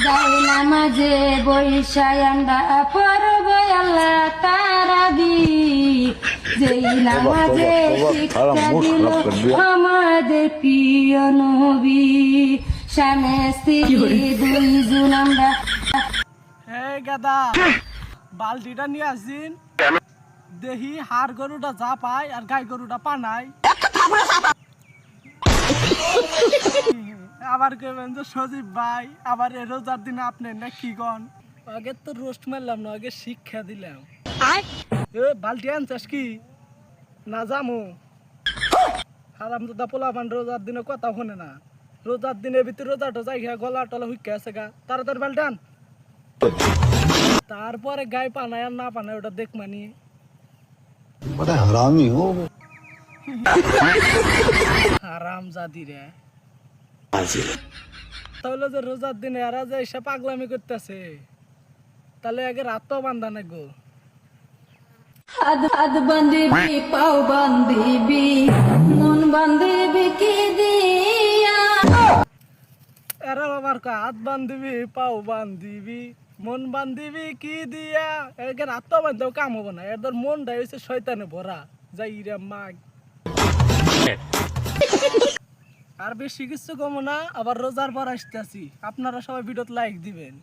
যাই নামাজে বৈশায় আমরা পড়ব আল্লাহ তারাবি, যেই নামাজে শিক্ষা দিল আমাদের প্রিয় নবী, স্বামী স্ত্রী দুইজন আমরা। এই গাদা বালতিটা নিয়ে আসিন, দেখি হাড় গরুটা যা পায় আর গাই গরুটা পানাই। আবার কেবেন যে সজীব ভাই আবার এ রোজার দিনে আপনি না কি গন, আগে তো রোস্ট মারলাম না, আগে শিক্ষা দিলাম। এ বালতি আনছাস কি না জামু? হারাম দাদা পোলা পান রোজার দিনে কথা শোনে না, রোজার দিনের ভিতরে রোজাটা যাই গলা টলা হুইকা আছে গা, তাড়াতাড়ি বালটান। তারপরে গায়ে পানায় আর না পানায় ওটা দেখ মানি। बड़ा हरामी हो। হারাম জাদি রে, তাহলে যে রোজার দিনে এরা যে এসে পাগলামি করতেছে, তাহলে আগে রাত তো বান্ধা না গো। হাত বান্ধিবি পাও বান্ধিবি মন বান্ধিবি কি দিয়া, এরা আবার হাত বান্ধিবি পাও বান্ধিবি মন বান্ধিবি কি দিয়া, একে রাত তো বান্ধাও কাম হবো না, এদের মনটা হয়েছে শয়তানে ভরা যাই রে মাগ। আর বেশি কিছু কম না, আবার রোজার পর আসতেছি, আপনারা সবাই ভিডিওতে লাইক দিবেন।